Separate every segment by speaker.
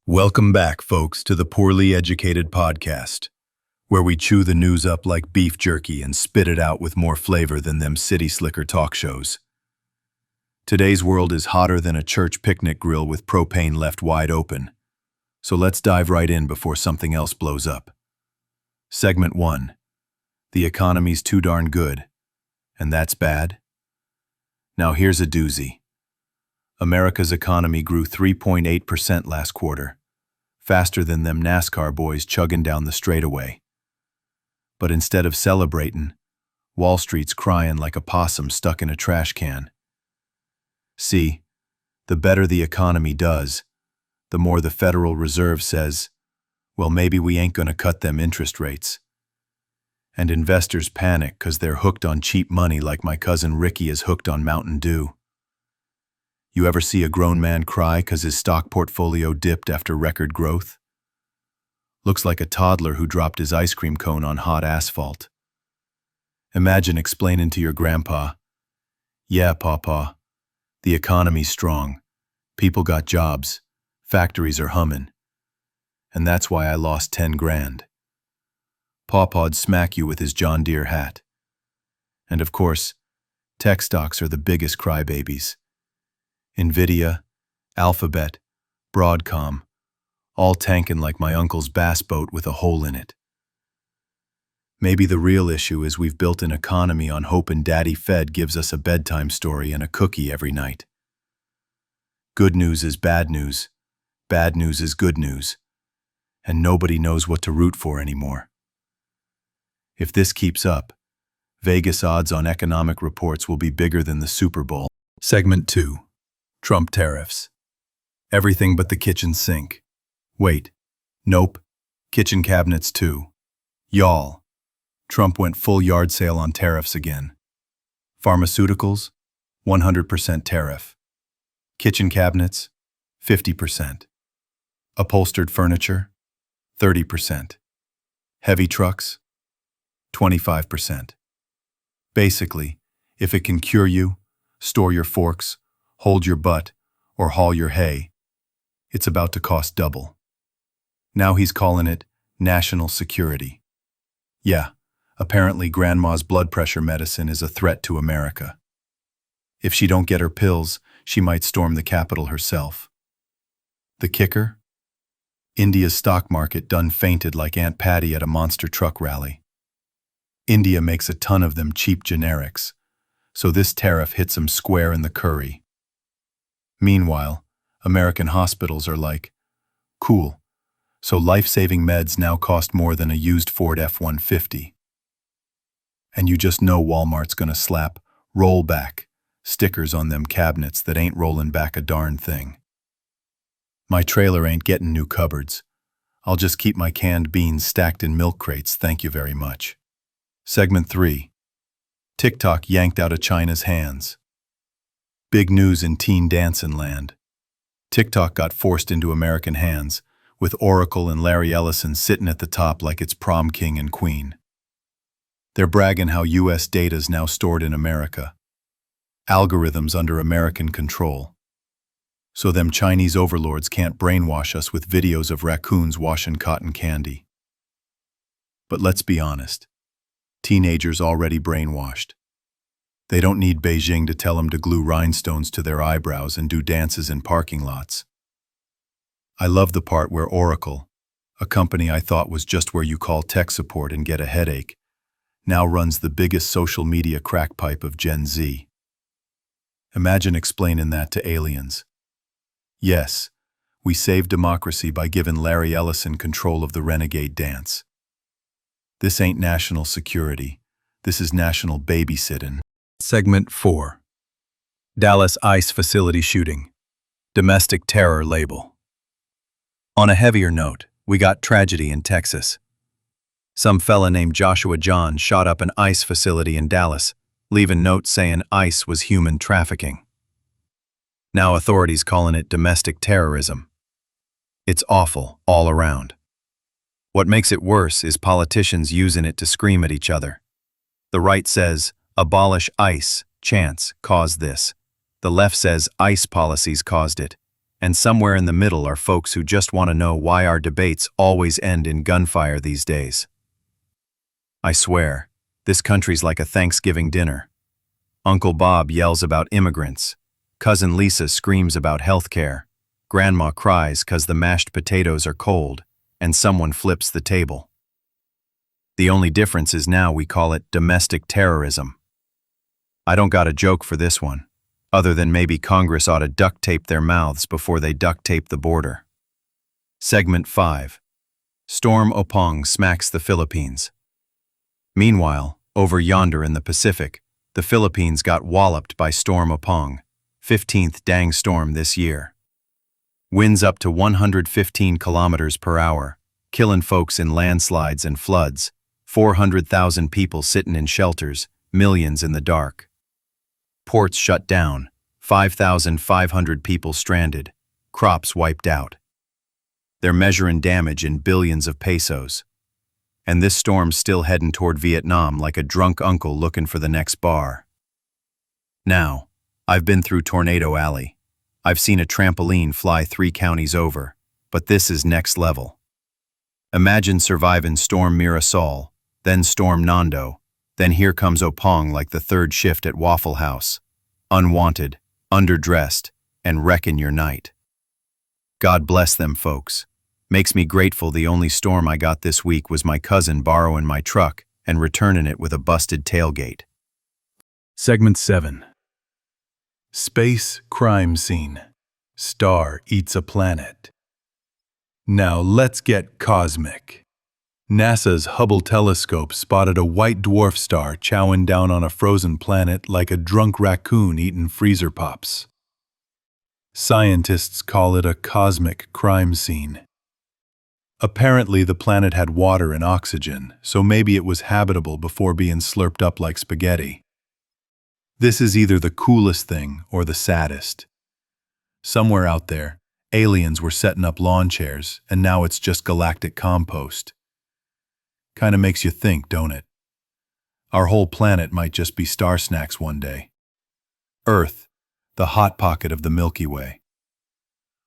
Speaker 1: Welcome back, folks, to the Poorly Educated Podcast, where we chew the news up like beef jerky and spit it out with more flavor than them city slicker talk shows. Today's world is hotter than a church picnic grill with propane left wide open. So let's dive right in before something else blows up. Segment 1. The economy's too darn good. And that's bad? Now here's a doozy. America's economy grew 3.8% last quarter, faster than them NASCAR boys chugging down the straightaway. But instead of celebrating, Wall Street's crying like a possum stuck in a trash can. See, the better the economy does, the more the Federal Reserve says, well, maybe we ain't gonna cut them interest rates. And investors panic 'cause they're hooked on cheap money like my cousin Ricky is hooked on Mountain Dew. You ever see a grown man cry 'cause his stock portfolio dipped after record growth? Looks like a toddler who dropped his ice cream cone on hot asphalt. Imagine explaining to your grandpa, "Yeah, Pawpaw, the economy's strong. People got jobs. Factories are humming. And that's why I lost 10 grand. Pawpaw'd smack you with his John Deere hat. And of course, tech stocks are the biggest crybabies. Nvidia, Alphabet, Broadcom, all tanking like my uncle's bass boat with a hole in it. Maybe the real issue is we've built an economy on hoping Daddy Fed gives us a bedtime story and a cookie every night. Good news is bad news is good news, and nobody knows what to root for anymore. If this keeps up, Vegas odds on economic reports will be bigger than the Super Bowl. Segment 2. Trump tariffs. Everything but the kitchen sink. Wait. Nope. Kitchen cabinets too. Y'all. Trump went full yard sale on tariffs again. Pharmaceuticals, 100% tariff. Kitchen cabinets, 50%. Upholstered furniture, 30%. Heavy trucks, 25%. Basically, if it can cure you, store your forks, hold your butt, or haul your hay, it's about to cost double. Now he's calling it national security. Yeah, apparently grandma's blood pressure medicine is a threat to America. If she don't get her pills, she might storm the Capitol herself. The kicker? India's stock market done fainted like Aunt Patty at a monster truck rally. India makes a ton of them cheap generics, so this tariff hits them square in the curry. Meanwhile, American hospitals are like, cool, so life-saving meds now cost more than a used Ford F-150. And you just know Walmart's gonna slap rollback stickers on them cabinets that ain't rolling back a darn thing. My trailer ain't getting new cupboards. I'll just keep my canned beans stacked in milk crates, thank you very much. Segment 3. TikTok yanked out of China's hands. Big news in teen dancin' land. TikTok got forced into American hands, with Oracle and Larry Ellison sitting at the top like it's prom king and queen. They're bragging how US data's now stored in America. Algorithms under American control. So them Chinese overlords can't brainwash us with videos of raccoons washing cotton candy. But let's be honest. Teenagers already brainwashed. They don't need Beijing to tell them to glue rhinestones to their eyebrows and do dances in parking lots. I love the part where Oracle, a company I thought was just where you call tech support and get a headache, now runs the biggest social media crackpipe of Gen Z. Imagine explaining that to aliens. Yes, we saved democracy by giving Larry Ellison control of the renegade dance. This ain't national security. This is national babysitting. Segment 4. Dallas ICE facility shooting. Domestic terror label. On a heavier note, we got tragedy in Texas. Some fella named Joshua John shot up an ICE facility in Dallas, leaving notes saying ICE was human trafficking. Now authorities calling it domestic terrorism. It's awful all around. What makes it worse is politicians using it to scream at each other. The right says, abolish ICE, chance, caused this. The left says ICE policies caused it. And somewhere in the middle are folks who just want to know why our debates always end in gunfire these days. I swear, this country's like a Thanksgiving dinner. Uncle Bob yells about immigrants. Cousin Lisa screams about healthcare. Grandma cries 'cause the mashed potatoes are cold, and someone flips the table. The only difference is now we call it domestic terrorism. I don't got a joke for this one, other than maybe Congress ought to duct tape their mouths before they duct tape the border. Segment 5. Storm Opong smacks the Philippines. Meanwhile, over yonder in the Pacific, the Philippines got walloped by Storm Opong, 15th dang storm this year. Winds up to 115 kilometers per hour, killing folks in landslides and floods, 400,000 people sitting in shelters, millions in the dark. Ports shut down, 5,500 people stranded, crops wiped out. They're measuring damage in billions of pesos. And this storm's still heading toward Vietnam like a drunk uncle looking for the next bar. Now, I've been through Tornado Alley. I've seen a trampoline fly 3 counties over, but this is next level. Imagine surviving Storm Mirasol, then Storm Nando, then here comes Opong like the third shift at Waffle House. Unwanted, underdressed, and wrecking your night. God bless them folks. Makes me grateful the only storm I got this week was my cousin borrowing my truck and returning it with a busted tailgate.
Speaker 2: Segment 7. Space crime scene. Star eats a planet. Now let's get cosmic. NASA's Hubble telescope spotted a white dwarf star chowing down on a frozen planet like a drunk raccoon eating freezer pops. Scientists call it a cosmic crime scene. Apparently, the planet had water and oxygen, so maybe it was habitable before being slurped up like spaghetti. This is either the coolest thing or the saddest. Somewhere out there, aliens were setting up lawn chairs, and now it's just galactic compost. Kinda makes you think, don't it? Our whole planet might just be star snacks one day. Earth, the hot pocket of the Milky Way.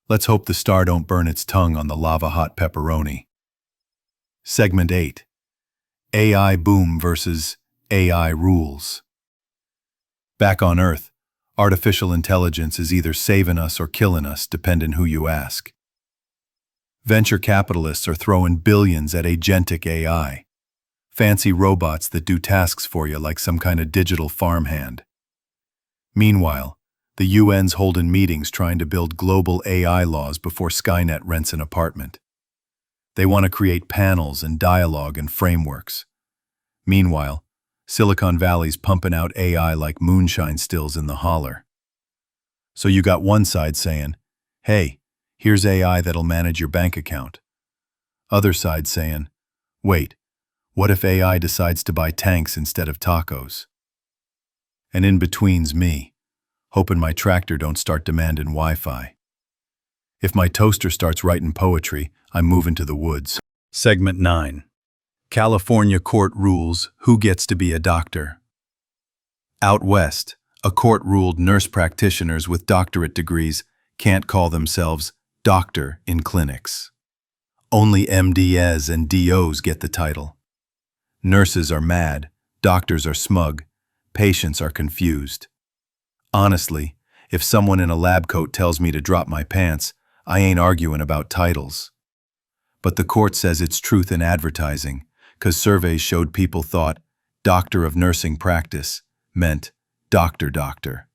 Speaker 2: Let's hope the star don't burn its tongue on the lava-hot pepperoni. Segment 8. AI boom versus AI rules. Back on Earth, artificial intelligence is either saving us or killing us, depending who you ask. Venture capitalists are throwing billions at agentic AI, fancy robots that do tasks for you like some kind of digital farmhand. Meanwhile, the UN's holding meetings trying to build global AI laws before Skynet rents an apartment. They want to create panels and dialogue and frameworks. Meanwhile, Silicon Valley's pumping out AI like moonshine stills in the holler. So you got one side saying, hey, here's AI that'll manage your bank account. Other side saying, wait, what if AI decides to buy tanks instead of tacos? And in between's me, hoping my tractor don't start demanding Wi-Fi. If my toaster starts writing poetry, I'm moving to the woods. Segment 9. California court rules who gets to be a doctor. Out west, a court ruled nurse practitioners with doctorate degrees can't call themselves doctor in clinics. Only MDs and DOs get the title. Nurses are mad, doctors are smug, patients are confused. Honestly, if someone in a lab coat tells me to drop my pants, I ain't arguing about titles. But the court says it's truth in advertising, 'cause surveys showed people thought doctor of nursing practice meant doctor.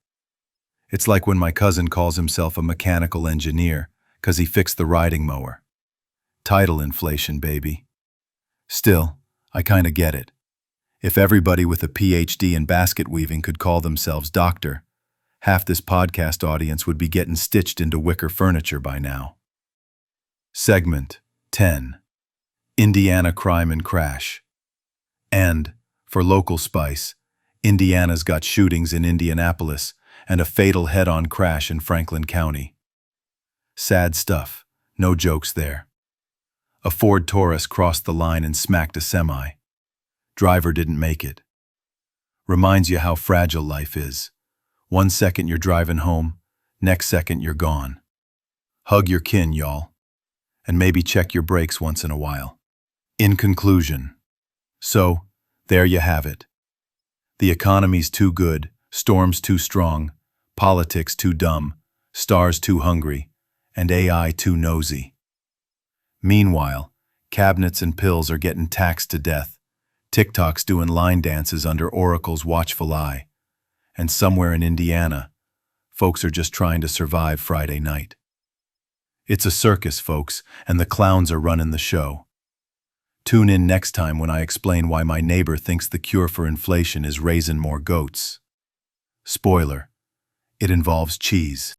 Speaker 2: It's like when my cousin calls himself a mechanical engineer 'cause he fixed the riding mower. Title inflation, baby. Still, I kinda get it. If everybody with a PhD in basket weaving could call themselves doctor, half this podcast audience would be getting stitched into wicker furniture by now. Segment 10. Indiana crime and crash. And, for local spice, Indiana's got shootings in Indianapolis and a fatal head-on crash in Franklin County. Sad stuff, no jokes there. A Ford Taurus crossed the line and smacked a semi. Driver didn't make it. Reminds you how fragile life is. One second you're driving home, next second you're gone. Hug your kin, y'all. And maybe check your brakes once in a while. In conclusion, so, there you have it. The economy's too good, storms too strong, politics too dumb, stars too hungry, and AI too nosy. Meanwhile, cabinets and pills are getting taxed to death, TikTok's doing line dances under Oracle's watchful eye, and somewhere in Indiana, folks are just trying to survive Friday night. It's a circus, folks, and the clowns are running the show. Tune in next time when I explain why my neighbor thinks the cure for inflation is raising more goats. Spoiler, it involves cheese.